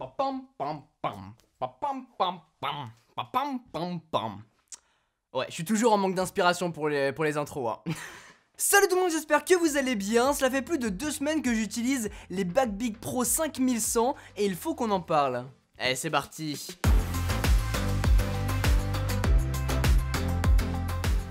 Papam pam pam. Papam pam pam. Papam pam pam. Ouais, je suis toujours en manque d'inspiration pour les intros, hein. Salut tout le monde, j'espère que vous allez bien. Cela fait plus de 2 semaines que j'utilise les Backbeat Pro 5100 et il faut qu'on en parle. Allez, c'est parti.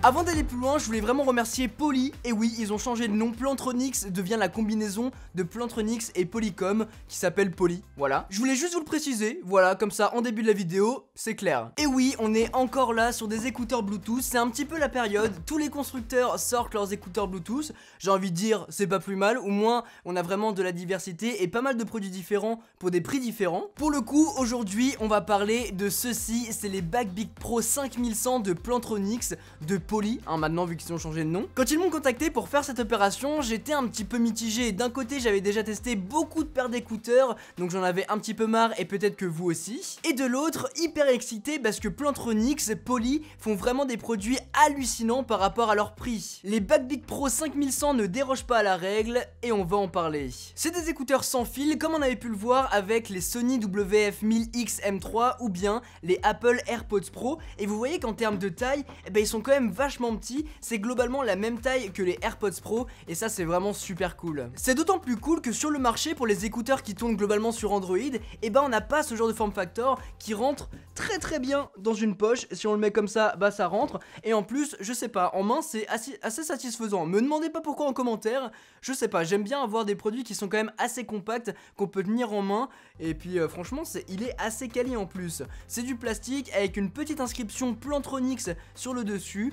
Avant d'aller plus loin, je voulais vraiment remercier Poly. Et oui, ils ont changé de nom. Plantronics devient la combinaison de Plantronics et Polycom qui s'appelle Poly. Voilà. Je voulais juste vous le préciser. Voilà, comme ça, en début de la vidéo, c'est clair. Et oui, on est encore là sur des écouteurs Bluetooth. C'est un petit peu la période. Tous les constructeurs sortent leurs écouteurs Bluetooth. J'ai envie de dire, c'est pas plus mal. Au moins, on a vraiment de la diversité et pas mal de produits différents pour des prix différents. Pour le coup, aujourd'hui, on va parler de ceci. C'est les Backbeat Pro 5100 de Plantronics de Poly, hein, maintenant vu qu'ils ont changé de nom. Quand ils m'ont contacté pour faire cette opération, j'étais un petit peu mitigé. D'un côté, j'avais déjà testé beaucoup de paires d'écouteurs, donc j'en avais un petit peu marre et peut-être que vous aussi. Et de l'autre, hyper excité parce que Plantronics, Poly font vraiment des produits hallucinants par rapport à leur prix. Les Backbeat Pro 5100 ne dérogent pas à la règle et on va en parler. C'est des écouteurs sans fil comme on avait pu le voir avec les Sony WF-1000X M3 ou bien les Apple AirPods Pro. Et vous voyez qu'en termes de taille, eh ben, ils sont quand même vachement petit, c'est globalement la même taille que les AirPods Pro et ça c'est vraiment super cool. C'est d'autant plus cool que sur le marché pour les écouteurs qui tournent globalement sur Android, et ben on n'a pas ce genre de form factor qui rentre très bien dans une poche. Si on le met comme ça, bah ça rentre et en plus je sais pas, en main c'est assez satisfaisant. Me demandez pas pourquoi en commentaire, je sais pas, j'aime bien avoir des produits qui sont quand même assez compacts, qu'on peut tenir en main et puis franchement il est assez quali en plus. C'est du plastique avec une petite inscription Plantronics sur le dessus.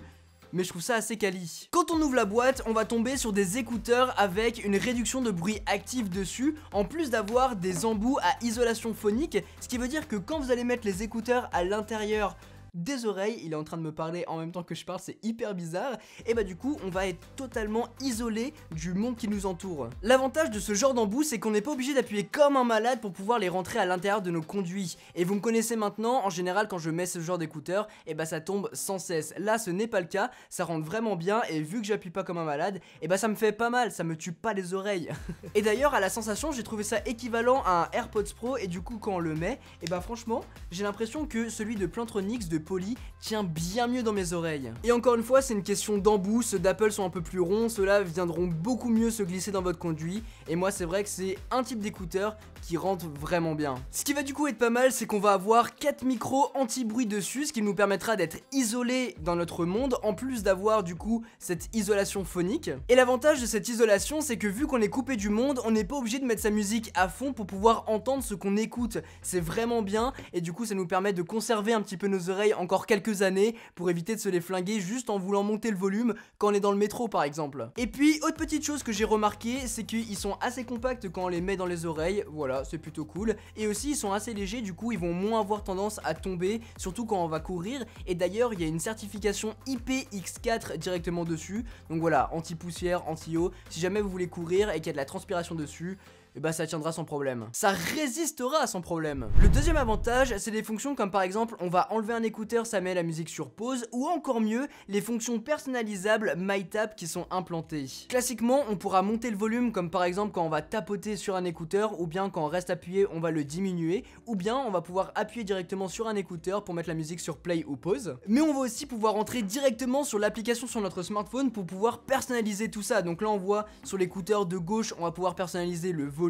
Mais je trouve ça assez quali. Quand on ouvre la boîte, on va tomber sur des écouteurs avec une réduction de bruit active dessus, en plus d'avoir des embouts à isolation phonique, ce qui veut dire que quand vous allez mettre les écouteurs à l'intérieur des oreilles, il est en train de me parler en même temps que je parle, c'est hyper bizarre, et bah du coup on va être totalement isolé du monde qui nous entoure. L'avantage de ce genre d'embout, c'est qu'on n'est pas obligé d'appuyer comme un malade pour pouvoir les rentrer à l'intérieur de nos conduits, et vous me connaissez maintenant, en général quand je mets ce genre d'écouteurs, et bah ça tombe sans cesse. Là ce n'est pas le cas, ça rentre vraiment bien, et vu que j'appuie pas comme un malade, et bah ça me fait pas mal, ça me tue pas les oreilles. Et d'ailleurs à la sensation, j'ai trouvé ça équivalent à un AirPods Pro, et du coup quand on le met, et bah franchement, j'ai l'impression que celui de Plantronics de Poly tient bien mieux dans mes oreilles. Et encore une fois, c'est une question d'embout, ceux d'Apple sont un peu plus ronds, ceux-là viendront beaucoup mieux se glisser dans votre conduit, et moi c'est vrai que c'est un type d'écouteur qui rentre vraiment bien. Ce qui va du coup être pas mal, c'est qu'on va avoir 4 micros anti-bruit dessus, ce qui nous permettra d'être isolés dans notre monde, en plus d'avoir du coup cette isolation phonique. Et l'avantage de cette isolation, c'est que vu qu'on est coupé du monde, on n'est pas obligé de mettre sa musique à fond pour pouvoir entendre ce qu'on écoute. C'est vraiment bien, et du coup ça nous permet de conserver un petit peu nos oreilles encore quelques années pour éviter de se les flinguer juste en voulant monter le volume quand on est dans le métro par exemple. Et puis autre petite chose que j'ai remarqué, c'est qu'ils sont assez compacts quand on les met dans les oreilles, voilà, c'est plutôt cool, et aussi ils sont assez légers, du coup ils vont moins avoir tendance à tomber, surtout quand on va courir. Et d'ailleurs il y a une certification IPX4 directement dessus, donc voilà, anti-poussière, anti-eau, si jamais vous voulez courir et qu'il y a de la transpiration dessus, et bah ça tiendra sans problème. Ça résistera sans problème. Le deuxième avantage, c'est des fonctions comme par exemple, on va enlever un écouteur, ça met la musique sur pause, ou encore mieux, les fonctions personnalisables MyTap qui sont implantées. Classiquement, on pourra monter le volume comme par exemple quand on va tapoter sur un écouteur, ou bien quand on reste appuyé, on va le diminuer, ou bien on va pouvoir appuyer directement sur un écouteur pour mettre la musique sur play ou pause. Mais on va aussi pouvoir entrer directement sur l'application sur notre smartphone pour pouvoir personnaliser tout ça. Donc là on voit sur l'écouteur de gauche, on va pouvoir personnaliser le volume,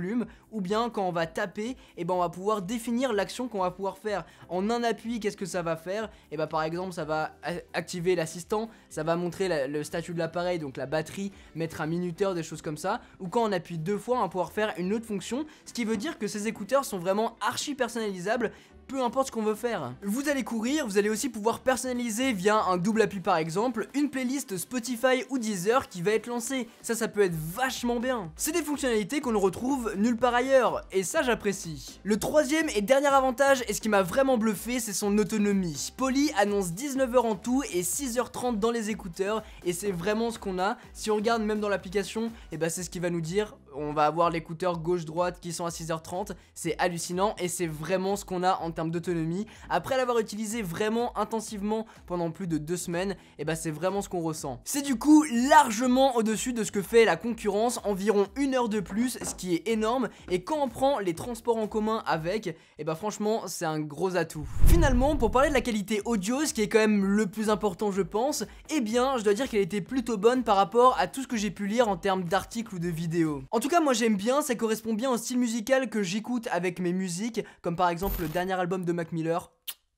ou bien quand on va taper, et ben on va pouvoir définir l'action qu'on va pouvoir faire. En un appui, qu'est-ce que ça va faire? Et ben par exemple ça va activer l'assistant, ça va montrer le statut de l'appareil, donc la batterie, mettre un minuteur, des choses comme ça. Ou quand on appuie 2 fois, on va pouvoir faire une autre fonction, ce qui veut dire que ces écouteurs sont vraiment archi personnalisables, peu importe ce qu'on veut faire. Vous allez courir, vous allez aussi pouvoir personnaliser via un double appui par exemple, une playlist Spotify ou Deezer qui va être lancée. Ça peut être vachement bien. C'est des fonctionnalités qu'on ne retrouve nulle part ailleurs, et ça j'apprécie. Le troisième et dernier avantage, et ce qui m'a vraiment bluffé, c'est son autonomie. Poly annonce 19h en tout et 6h30 dans les écouteurs, et c'est vraiment ce qu'on a. Si on regarde même dans l'application, et bah c'est ce qu'il va nous dire. on va avoir l'écouteur gauche-droite qui sont à 6h30, c'est hallucinant et c'est vraiment ce qu'on a en termes d'autonomie. Après l'avoir utilisé vraiment intensivement pendant plus de 2 semaines, et bah c'est vraiment ce qu'on ressent. C'est du coup largement au-dessus de ce que fait la concurrence, environ 1 heure de plus, ce qui est énorme, et quand on prend les transports en commun avec, et bah franchement c'est un gros atout. Finalement, pour parler de la qualité audio, ce qui est quand même le plus important je pense, eh bien je dois dire qu'elle était plutôt bonne par rapport à tout ce que j'ai pu lire en termes d'articles ou de vidéos. En tout cas moi j'aime bien, ça correspond bien au style musical que j'écoute avec mes musiques, comme par exemple le dernier album de Mac Miller.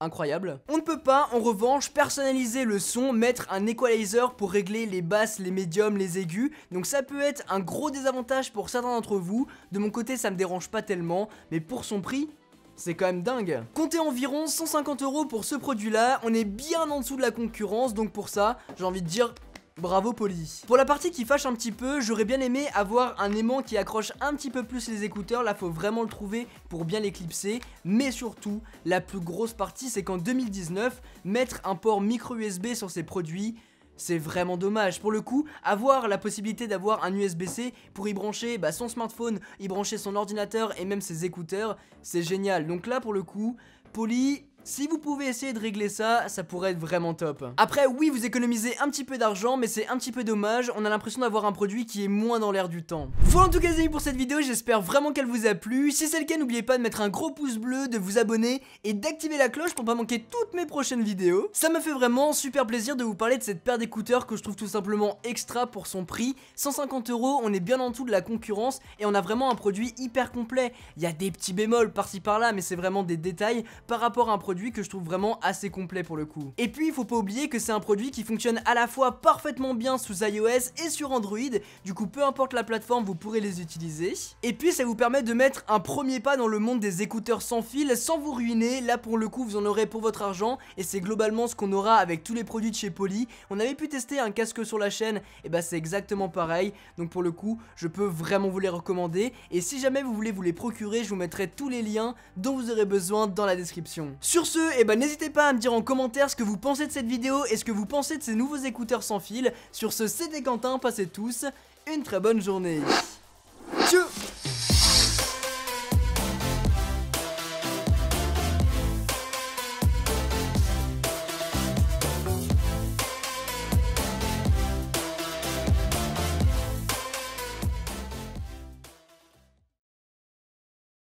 Incroyable. On ne peut pas, en revanche, personnaliser le son, mettre un equalizer pour régler les basses, les médiums, les aigus. Donc ça peut être un gros désavantage pour certains d'entre vous. De mon côté, ça me dérange pas tellement, mais pour son prix, c'est quand même dingue. Comptez environ 150 € pour ce produit-là. On est bien en dessous de la concurrence, donc pour ça, j'ai envie de dire bravo Poly. Pour la partie qui fâche un petit peu, j'aurais bien aimé avoir un aimant qui accroche un petit peu plus les écouteurs. Là faut vraiment le trouver pour bien l'éclipser. Mais surtout, la plus grosse partie c'est qu'en 2019, mettre un port micro USB sur ces produits, c'est vraiment dommage. Pour le coup, avoir la possibilité d'avoir un USB-C pour y brancher son smartphone, y brancher son ordinateur et même ses écouteurs, c'est génial. Donc là pour le coup, Poly, si vous pouvez essayer de régler ça, ça pourrait être vraiment top. Après oui, vous économisez un petit peu d'argent, mais c'est un petit peu dommage, on a l'impression d'avoir un produit qui est moins dans l'air du temps. Voilà en tout cas les amis pour cette vidéo, j'espère vraiment qu'elle vous a plu. Si c'est le cas, n'oubliez pas de mettre un gros pouce bleu, de vous abonner et d'activer la cloche pour pas manquer toutes mes prochaines vidéos. Ça me fait vraiment super plaisir de vous parler de cette paire d'écouteurs que je trouve tout simplement extra pour son prix. 150 €, on est bien en dessous de la concurrence et on a vraiment un produit hyper complet. Il y a des petits bémols par-ci par-là, mais c'est vraiment des détails par rapport à un produit que je trouve vraiment assez complet pour le coup. Et puis il faut pas oublier que c'est un produit qui fonctionne à la fois parfaitement bien sous iOS et sur Android, du coup peu importe la plateforme vous pourrez les utiliser. Et puis ça vous permet de mettre un premier pas dans le monde des écouteurs sans fil sans vous ruiner. Là pour le coup vous en aurez pour votre argent et c'est globalement ce qu'on aura avec tous les produits de chez Poly. On avait pu tester un casque sur la chaîne, et bah c'est exactement pareil, donc pour le coup je peux vraiment vous les recommander et si jamais vous voulez vous les procurer, je vous mettrai tous les liens dont vous aurez besoin dans la description. Sur ce, et bah n'hésitez pas à me dire en commentaire ce que vous pensez de cette vidéo et ce que vous pensez de ces nouveaux écouteurs sans fil. Sur ce, c'était Quentin, passez tous une très bonne journée.